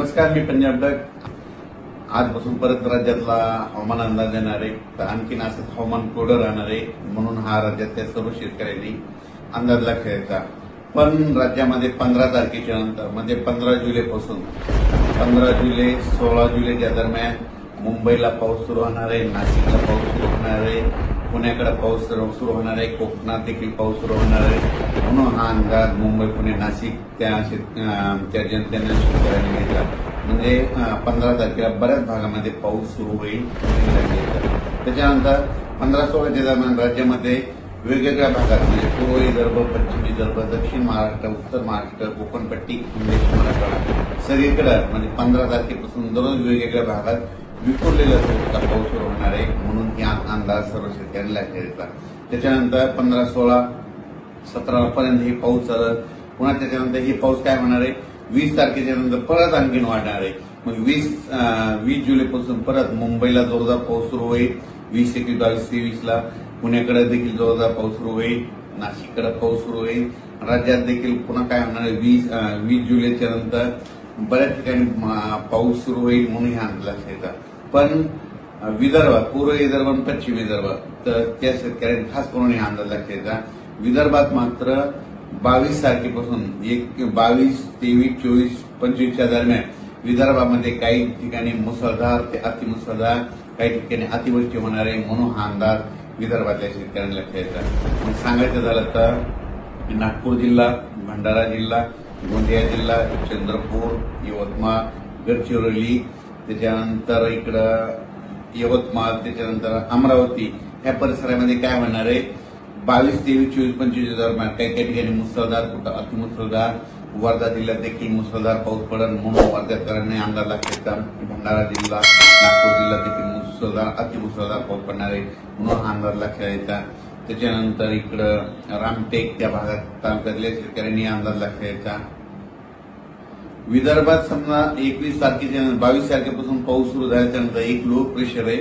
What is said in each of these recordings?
नमस्कार, मी पंजाब डक. आजपासून परत राज्यातला हवामान अंदाज येणार आहे. तर आणखीन असंच हवामान कोरडं राहणार आहे, म्हणून हा राज्यातल्या सर्व शेतकऱ्यांनी अंदाज ठेवायचा. पण राज्यामध्ये 15 तारखेच्या नंतर म्हणजे 15 जुलैपासून 15 जुलै 16 जुलैच्या दरम्यान मुंबईला पाऊस सुरू होणार आहे, नाशिकला पाऊस सुरू होणार आहे, पुण्याकडे पाऊस सुरू होणार आहे, कोकणात देखील पाऊस सुरू होणार आहे. म्हणून हा अंदाज मुंबई, पुणे, नाशिक त्या जनतेने शेतकऱ्यांनी घेतला. म्हणजे 15 तारखेला बऱ्याच भागामध्ये पाऊस सुरू होईल. त्याच्यानंतर 15-16च्या दरम्यान राज्यामध्ये वेगवेगळ्या भागात म्हणजे पूर्व विदर्भ, पश्चिम विदर्भ, दक्षिण महाराष्ट्र, उत्तर महाराष्ट्र, कोकणपट्टी, खानदेश, मराठवाडा सगळीकडे म्हणजे 15 तारखेपासून दररोज वेगवेगळ्या भागात विखुरलेला स्वरूपाचा पाऊस सुरू होणार आहे. म्हणून या अंदाज सर्व शेतकऱ्यांना घेतला. त्याच्यानंतर 15, 16, 17 पर्यंत हे पाऊस चालत. पुन्हा त्याच्यानंतर हे पाऊस काय होणार आहे, 20 तारखेच्या नंतर परत आणखीन वाढणार आहे. मग 20 जुलैपासून परत मुंबईला जोरदार पाऊस सुरू होईल. 20, 21, 22, 23ला पुण्याकडे देखील जोरदार पाऊस सुरू होईल, नाशिककडे पाऊस सुरू होईल. राज्यात देखील पुन्हा काय होणार आहे, 20 जुलैच्या नंतर बऱ्याच ठिकाणी पाऊस सुरू होईल. म्हणून ह्या अंदाज घ्यायचा. पण विदर्भात, पूर्व विदर्भ आणि पश्चिम विदर्भ, तर त्या शेतकऱ्यांनी खास करून हा अंदाज घ्यायचा. विदर्भात मात्र 22 तारखेपासून 22, 23, 24, 25च्या दरम्यान विदर्भामध्ये काही ठिकाणी मुसळधार ते अतिमुसळधार, काही ठिकाणी अतिवृष्टी होणार आहे. म्हणून हा अंदाज विदर्भातल्या शेतकऱ्यांना घ्यायचा. मग सांगायचं झालं तर नागपूर जिल्हा, भंडारा जिल्हा, गोंदिया जिल्हा, चंद्रपूर, यवतमाळ, गडचिरोली, त्याच्यानंतर इकडं यवतमाळ, त्याच्यानंतर अमरावती ह्या परिसरामध्ये काय होणार आहे, 22, 23, 24, 25 दरम्यान काही काही ठिकाणी मुसळधार, कुठं अतिमुसळधार. वर्धा जिल्ह्यात देखील मुसळधार पाऊस पडेल. म्हणून वर्ध्याकरांनी अंदाज घ्यायचा. भंडारा जिल्हा, नागपूर जिल्ह्यात देखील मुसळधार, अतिमुसळधार पाऊस पडणार आहे. म्हणून अंदाज लक्षात घ्यायचा. त्याच्यानंतर इकडं रामटेक त्या भागात तालुक्यातल्या शेतकऱ्यांनी अंदाज लक्षात घ्यायचा. विदर्भात समजा 21 तारखेच्या 22 तारखेपासून पाऊस सुरू झाल्याच्यानंतर एक लो प्रेशर आहे,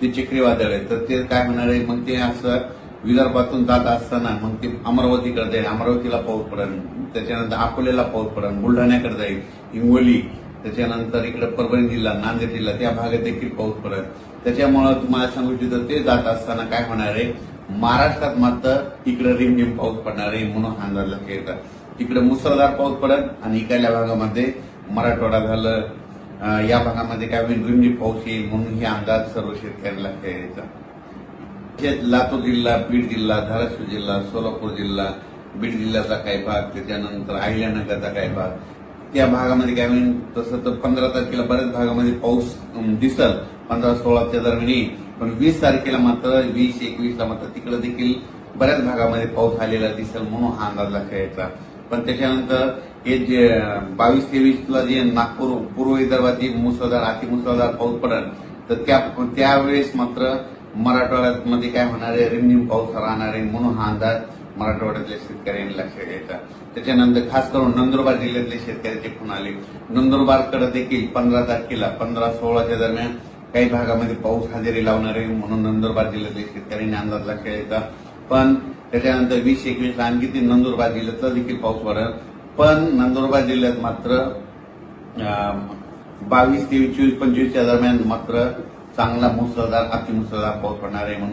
ते चक्रीवादळ आहे. तर ते काय होणार आहे, मग ते असं विदर्भातून जात असताना मग ते अमरावतीकडे जाईल, अमरावतीला पाऊस पडेल. त्याच्यानंतर अकोल्याला पाऊस पडेल, बुलढाण्याकडे जाईल, हिंगोली, त्याच्यानंतर इकडे परभणी जिल्हा, नांदेड जिल्हा त्या भागात देखील पाऊस पडेल. त्याच्यामुळे तुम्हाला सांगू इच्छितो, ते जात असताना काय होणार आहे, महाराष्ट्रात मात्र इकडे रिमझिम पाऊस पडणार आहे. म्हणून हा अंदाज लक्षात येतात. तिकडे मुसळधार पाऊस पडेल आणि इकडल्या भागामध्ये मराठवाडा झालं, या भागामध्ये काय होईल, रिमझिम पाऊस येईल. म्हणून हे अंदाज सर्व शेतकऱ्यांना लक्षात यायचा. लातूर जिल्हा, बीड जिल्हा, धाराशिव जिल्हा, सोलापूर जिल्हा, बीड जिल्ह्याचा काही भाग, त्याच्यानंतर अहिल्यानगरचा काही भाग, त्या भागामध्ये काय होईल. तसं तर 15 तारखेला बऱ्याच भागामध्ये पाऊस दिसल, 15-16च्या दरम्यान येईल. पण 20 तारखेला मात्र 20, 21ला मात्र तिकडे देखील बऱ्याच भागामध्ये पाऊस आलेला दिसेल. म्हणून हा अंदाज लक्षात यायचा. पण त्याच्यानंतर हे जे 22-23ला जे नागपूर, पूर्व विदर्भात मुसळधार, अतिमुसळधार पाऊस पडेल, तर त्यावेळेस मात्र मराठवाड्यामध्ये काय होणार आहे, रिमझिम पाऊस राहणार आहे. म्हणून हा अंदाज मराठवाड्यातल्या शेतकऱ्यांनी लक्षात घ्यायचा. त्याच्यानंतर खास करून नंदुरबार जिल्ह्यातले शेतकऱ्याचे फोन आले. नंदुरबारकडे देखील 15 तारखेला 15-16च्या दरम्यान काही भागामध्ये पाऊस हजेरी लावणार आहे. म्हणून नंदुरबार जिल्ह्यातल्या शेतकऱ्यांनी अंदाज लक्षात घ्यायचा. पण त्याच्यानंतर 20-21ला आणखी ते नंदुरबार जिल्ह्यातला देखील पाऊस पडेल. पण नंदुरबार जिल्ह्यात मात्र 22, 23, 24, 25च्या दरम्यान मात्र चांगला मुसळधार, अतिमुसळधार पाऊस पडणार आहे. म्हणून